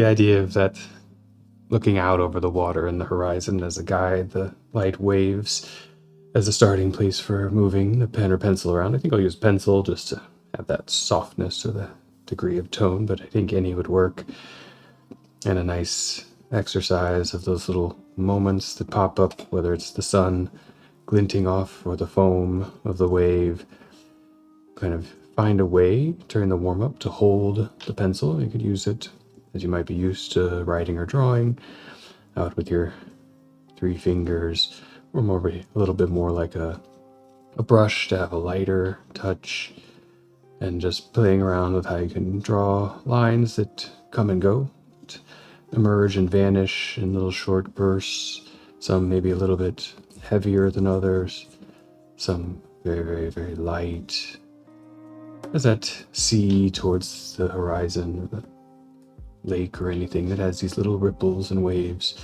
The idea of that looking out over the water and the horizon as a guide, the light waves as a starting place for moving the pen or pencil around. I think I'll use pencil just to have that softness or the degree of tone, but I think any would work. And a nice exercise of those little moments that pop up, whether it's the sun glinting off or the foam of the wave. Kind of find a way during the warm-up to hold the pencil. You could use it as you might be used to writing or drawing, out with your 3 fingers, or more a little bit more like a brush to have a lighter touch, and just playing around with how you can draw lines that come and go, emerge and vanish in little short bursts, some maybe a little bit heavier than others, some very, very, very light. As that sea towards the horizon, or the lake or anything that has these little ripples and waves,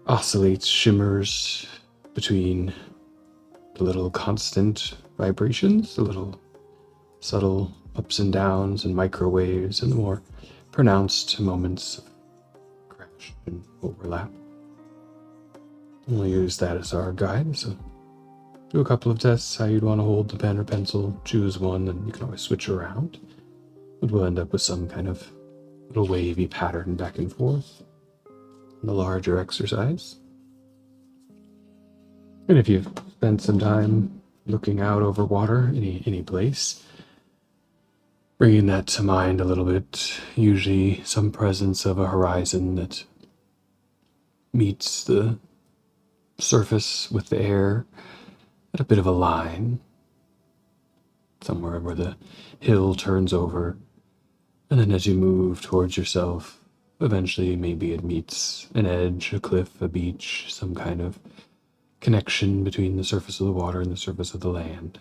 oscillates, shimmers between the little constant vibrations, the little subtle ups and downs and microwaves, and the more pronounced moments of crash and overlap. We'll use that as our guide, so do a couple of tests how you'd want to hold the pen or pencil, choose one, and you can always switch around. But we'll end up with some kind of little wavy pattern back and forth in the larger exercise. And if you've spent some time looking out over water, any place, bringing that to mind a little bit, usually some presence of a horizon that meets the surface with the air at a bit of a line, somewhere where the hill turns over, and then as you move towards yourself, eventually maybe it meets an edge, a cliff, a beach, some kind of connection between the surface of the water and the surface of the land.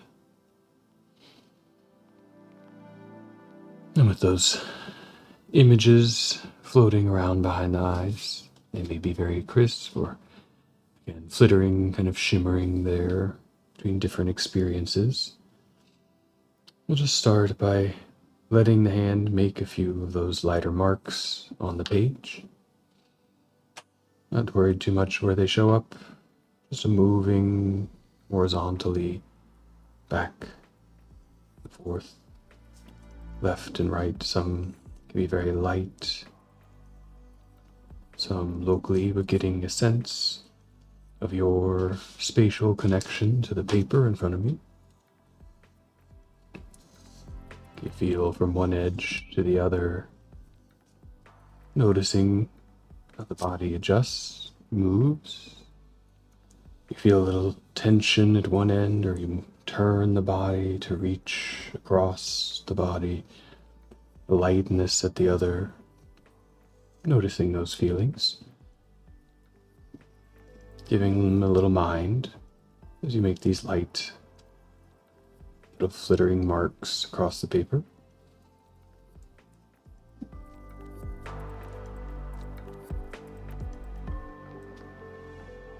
And with those images floating around behind the eyes, they may be very crisp or, again, flittering, kind of shimmering there between different experiences. We'll just start by letting the hand make a few of those lighter marks on the page. Not worried too much where they show up, just moving horizontally back and forth, left and right. Some can be very light, some locally, but getting a sense of your spatial connection to the paper in front of you. You feel from one edge to the other, noticing how the body adjusts, moves. You feel a little tension at one end, or you turn the body to reach across the body, the lightness at the other, noticing those feelings. Giving them a little mind as you make these light, little flittering marks across the paper.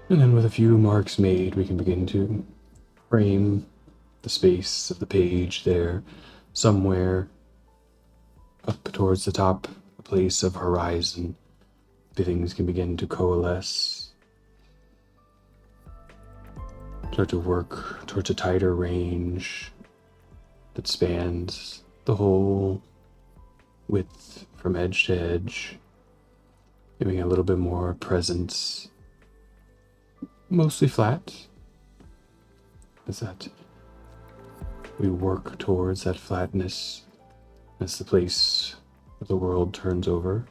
And then with a few marks made, we can begin to frame the space of the page there, somewhere up towards the top, a place of horizon. Things can begin to coalesce. Start to work towards a tighter range that spans the whole width from edge to edge, giving a little bit more presence, mostly flat, as that we work towards that flatness as the place where the world turns over.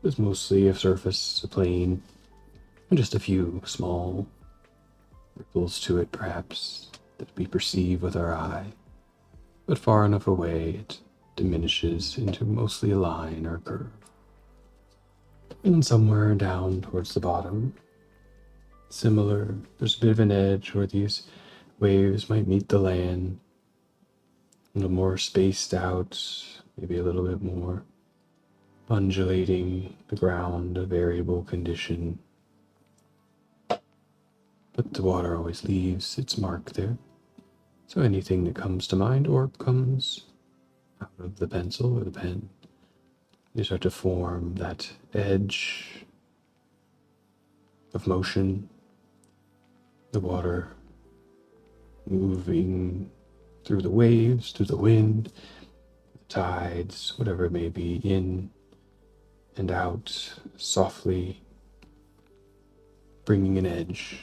There's mostly a surface, a plane, and just a few small ripples to it, perhaps, that we perceive with our eye, but far enough away it diminishes into mostly a line or a curve. And somewhere down towards the bottom, similar, there's a bit of an edge where these waves might meet the land, a little more spaced out, maybe a little bit more undulating the ground, a variable condition. But the water always leaves its mark there. So anything that comes to mind or comes out of the pencil or the pen You start to form that edge of motion, the water moving through the waves, through the wind, the tides, whatever it may be, in and out, softly bringing an edge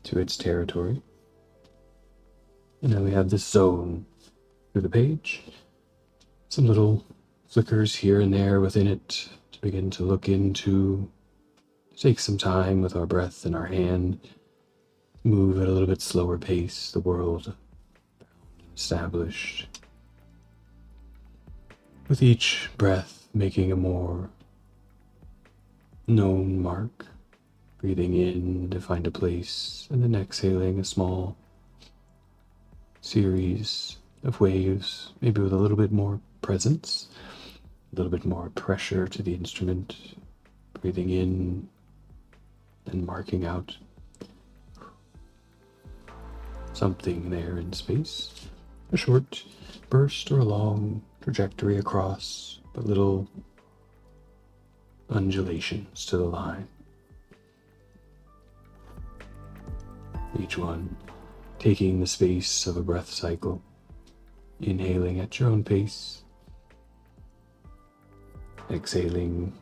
to its territory. And then we have this zone through the page. Some little flickers here and there within it to begin to look into. Take some time with our breath in our hand. Move at a little bit slower pace, the world established. With each breath making a more known mark. Breathing in to find a place, and then exhaling a small series of waves, maybe with a little bit more presence, a little bit more pressure to the instrument. Breathing in and marking out something there in space. A short burst or a long trajectory across, but little undulations to the line. Each one taking the space of a breath cycle, inhaling at your own pace, exhaling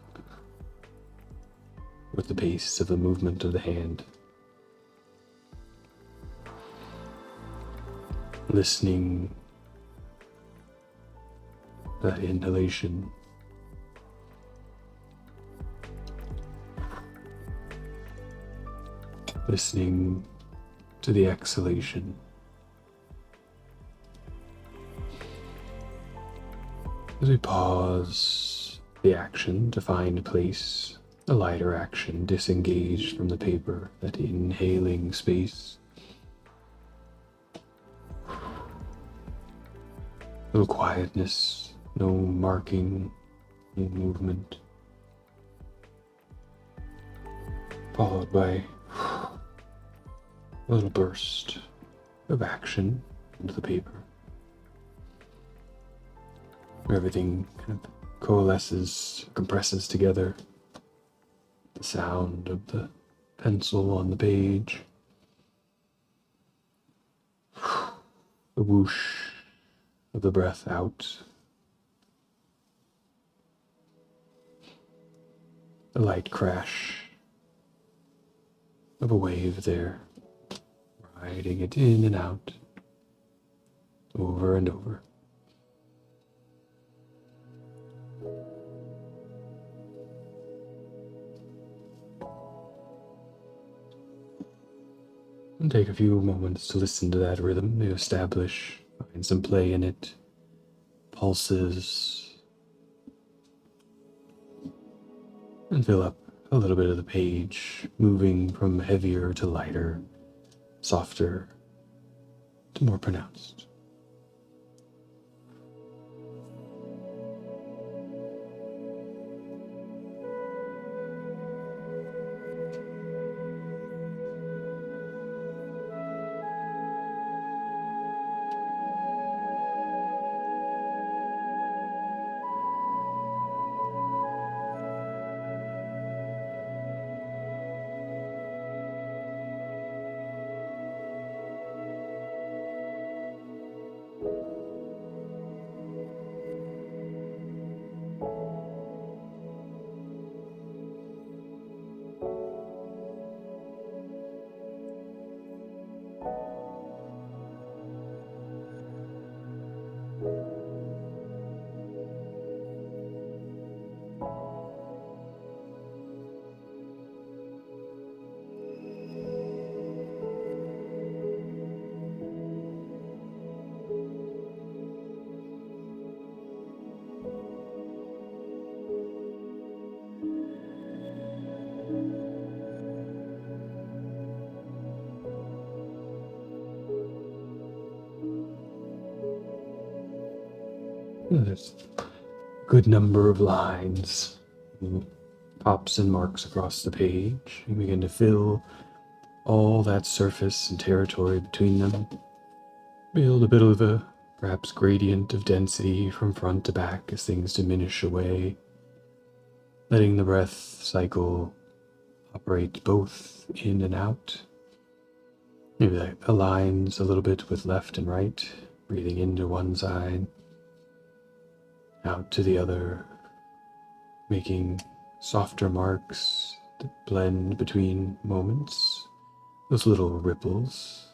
with the pace of the movement of the hand. Listening to that inhalation. Listening to the exhalation. As we pause the action to find a place, a lighter action disengaged from the paper, that inhaling space. A little quietness, no marking, no movement. Followed by a little burst of action into the paper, where everything kind of coalesces, compresses together. The sound of the pencil on the page, the whoosh of the breath out, the light crash of a wave there, riding it in and out, over and over. And take a few moments to listen to that rhythm, to establish, find some play in it, pulses, and fill up a little bit of the page, moving from heavier to lighter, softer to more pronounced. There's a good number of lines, pops and marks across the page. You begin to fill all that surface and territory between them. Build a bit of a perhaps gradient of density from front to back as things diminish away, letting the breath cycle operate both in and out. Maybe that aligns a little bit with left and right, breathing into one side, out to the other, making softer marks that blend between moments, those little ripples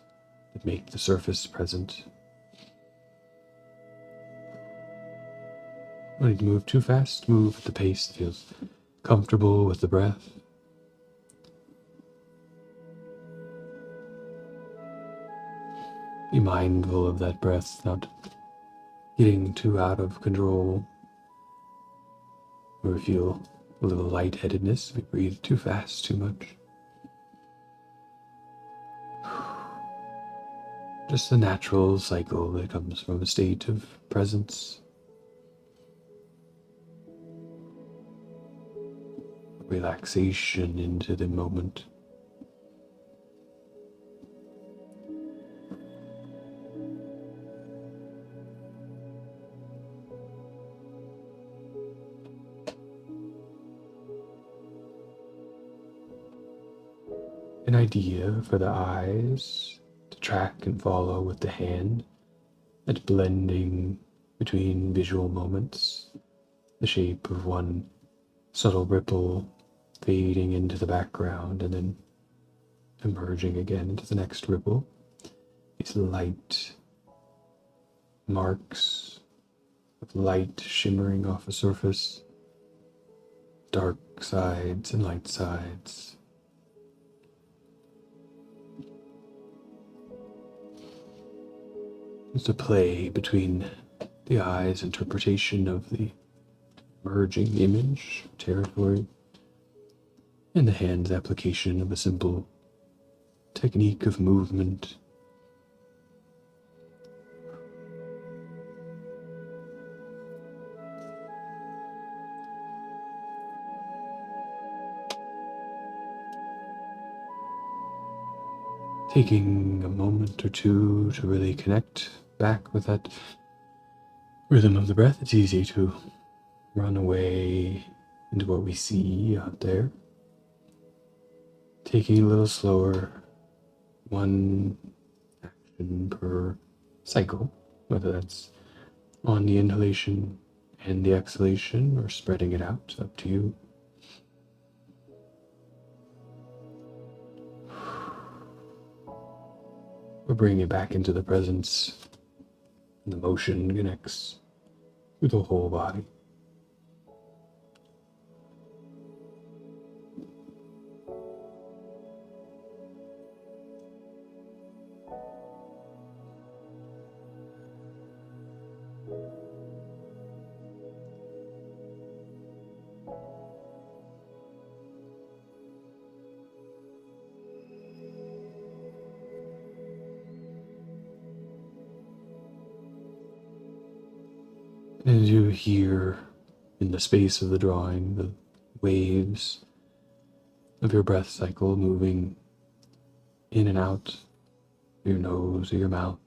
that make the surface present. Don't need to move too fast, move at the pace that feels comfortable with the breath. Be mindful of that breath not getting too out of control, or feel a little lightheadedness if we breathe too fast, too much. Just the natural cycle that comes from a state of presence, relaxation into the moment. An idea for the eyes to track and follow with the hand, that blending between visual moments, the shape of one subtle ripple fading into the background and then emerging again into the next ripple. These light marks of light shimmering off a surface, dark sides and light sides. It's a play between the eye's interpretation of the emerging image, territory, and the hand's application of a simple technique of movement. Taking a moment or two to really connect back with that rhythm of the breath. It's easy to run away into what we see out there. Taking a little slower, one action per cycle, whether that's on the inhalation and the exhalation or spreading it out, up to you. Or bringing it back into the presence, and the motion connects with the whole body. As you hear in the space of the drawing the waves of your breath cycle moving in and out of your nose or your mouth,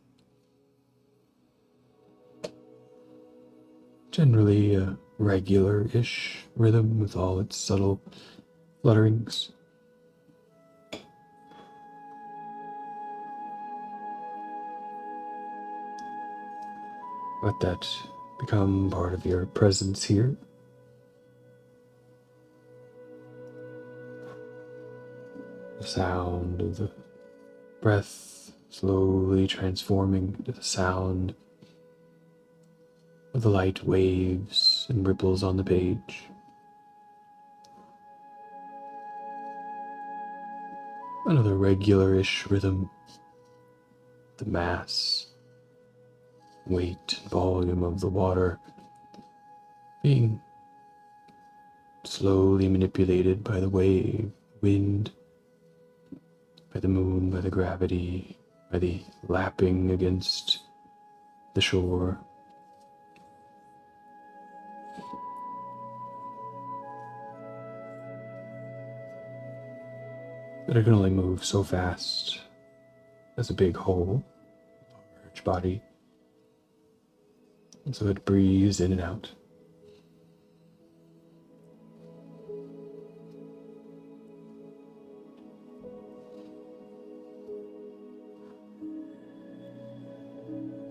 generally a regular-ish rhythm with all its subtle flutterings. Let that become part of your presence here. The sound of the breath slowly transforming into the sound of the light waves and ripples on the page. Another regular-ish rhythm, the mass, weight, and volume of the water being slowly manipulated by the wave, wind, by the moon, by the gravity, by the lapping against the shore. But it can only move so fast as a big whole, large body. And so it breathes in and out.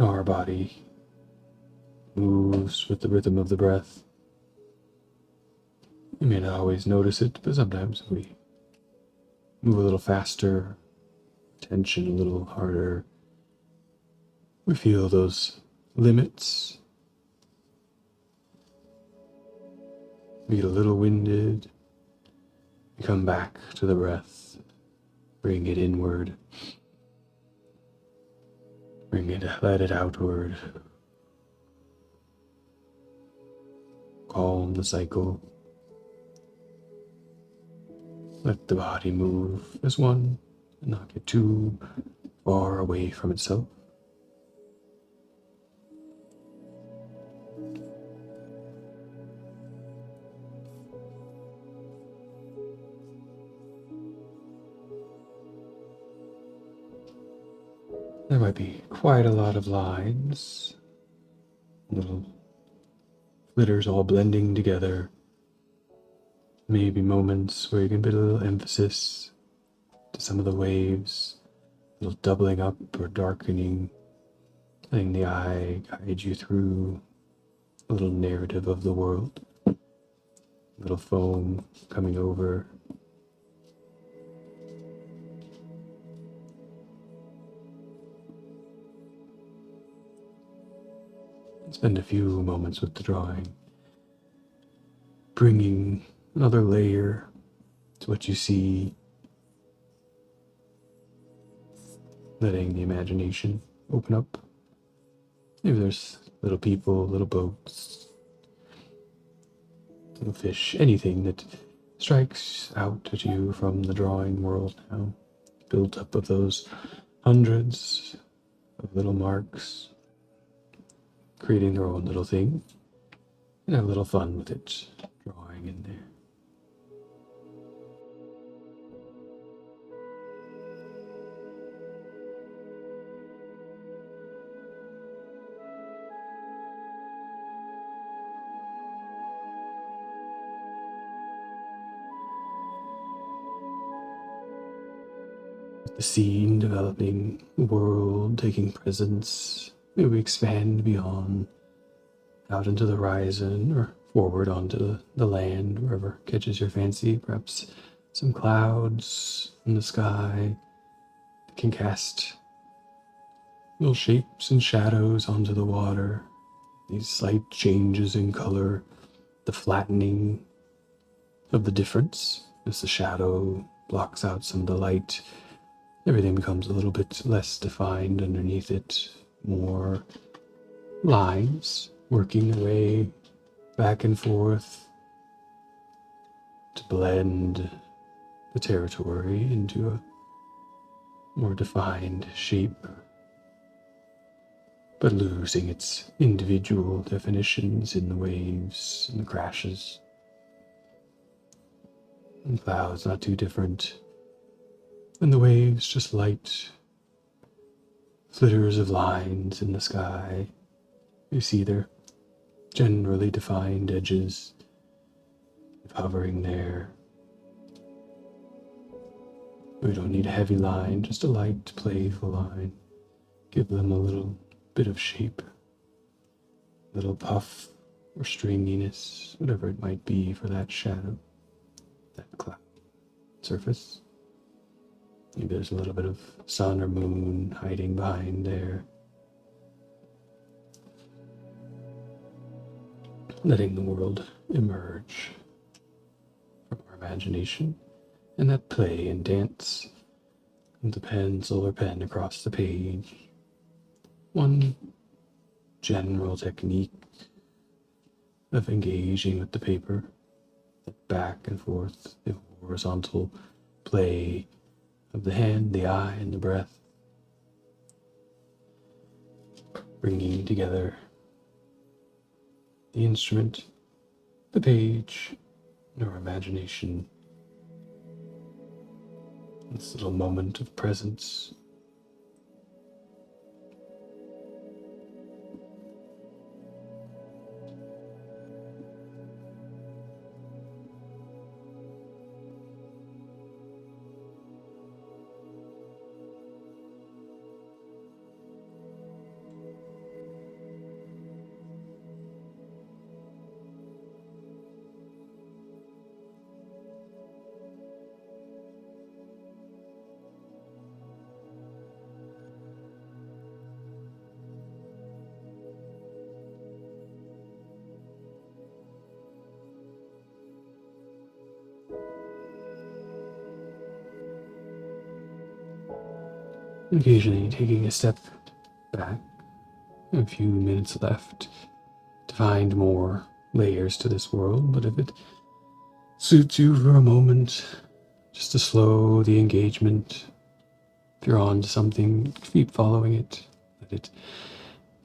Our body moves with the rhythm of the breath. You may not always notice it, but sometimes we move a little faster, tension a little harder. We feel those limits. We get a little winded. We come back to the breath. Bring it inward. Let it outward. Calm the cycle. Let the body move as one and not get too far away from itself. There might be quite a lot of lines, little flitters all blending together. Maybe moments where you can put a little emphasis to some of the waves, a little doubling up or darkening, letting the eye guide you through a little narrative of the world, a little foam coming over. Spend a few moments with the drawing, bringing another layer to what you see, letting the imagination open up. Maybe there's little people, little boats, little fish, anything that strikes out at you from the drawing world now, built up of those hundreds of little marks, creating their own little thing, and have a little fun with it, drawing in there. The scene developing, the world taking presence. Maybe we expand beyond, out into the horizon, or forward onto the land, wherever catches your fancy. Perhaps some clouds in the sky that can cast little shapes and shadows onto the water. These slight changes in color, the flattening of the difference as the shadow blocks out some of the light. Everything becomes a little bit less defined underneath it, more lines working their way back and forth to blend the territory into a more defined shape, but losing its individual definitions in the waves and the crashes. And clouds not too different. And the waves just light flitters of lines in the sky. You see their generally defined edges hovering there. We don't need a heavy line, just a light, playful line. Give them a little bit of shape, a little puff or stringiness, whatever it might be for that shadow, that cloud surface. Maybe there's a little bit of sun or moon hiding behind there. Letting the world emerge from our imagination and that play and dance with the pencil or pen across the page. One general technique of engaging with the paper, that back and forth, the horizontal play of the hand, the eye, and the breath, bringing together the instrument, the page, and our imagination. This little moment of presence. occasionally taking a step back, a few minutes left to find more layers to this world, but if it suits you for a moment, just to slow the engagement, if you're on to something, keep following it, let it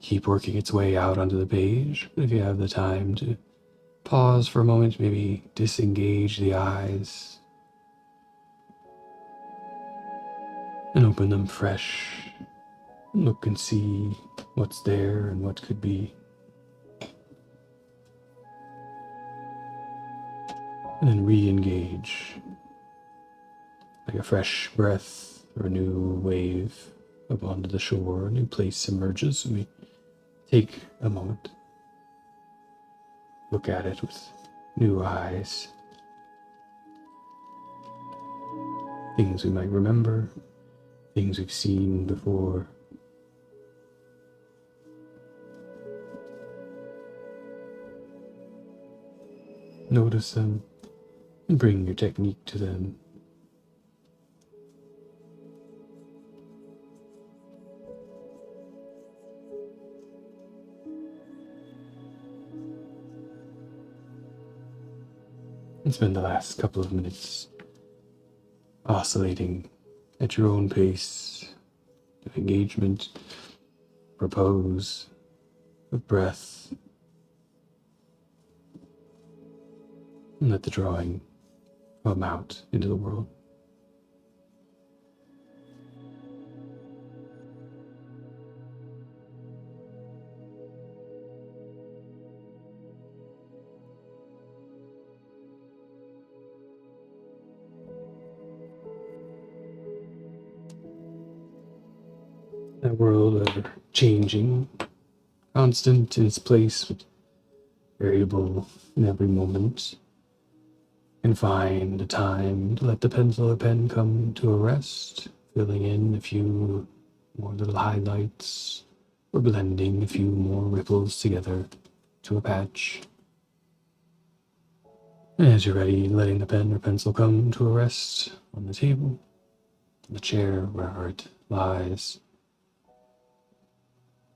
keep working its way out onto the page. But if you have the time to pause for a moment, maybe disengage the eyes and open them fresh. Look and see what's there and what could be. And then re-engage, like a fresh breath or a new wave up onto the shore, a new place emerges, and we take a moment, look at it with new eyes. Things we might remember, things we've seen before. Notice them and bring your technique to them. And spend the last couple of minutes oscillating at your own pace of engagement, repose, of breath, and let the drawing come out into the world. That world ever changing, constant in its place, but variable in every moment. And find a time to let the pencil or pen come to a rest, filling in a few more little highlights, or blending a few more ripples together to a patch. And as you're ready, letting the pen or pencil come to a rest on the table, on the chair, wherever it lies.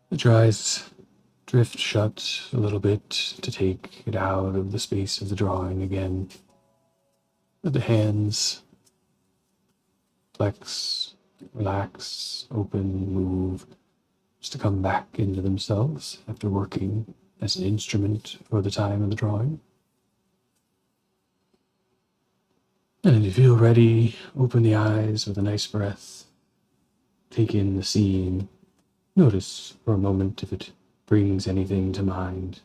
Let your eyes drift shut a little bit to take it out of the space of the drawing again. Let the hands flex, relax, open, move, just to come back into themselves after working as an instrument for the time of the drawing. And if you feel ready, open the eyes with a nice breath. Take in the scene. Notice for a moment if it brings anything to mind.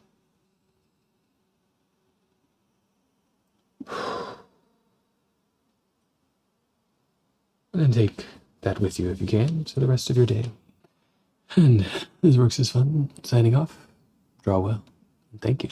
And then take that with you if you can for the rest of your day. And this works is fun. Signing off. Draw well. Thank you.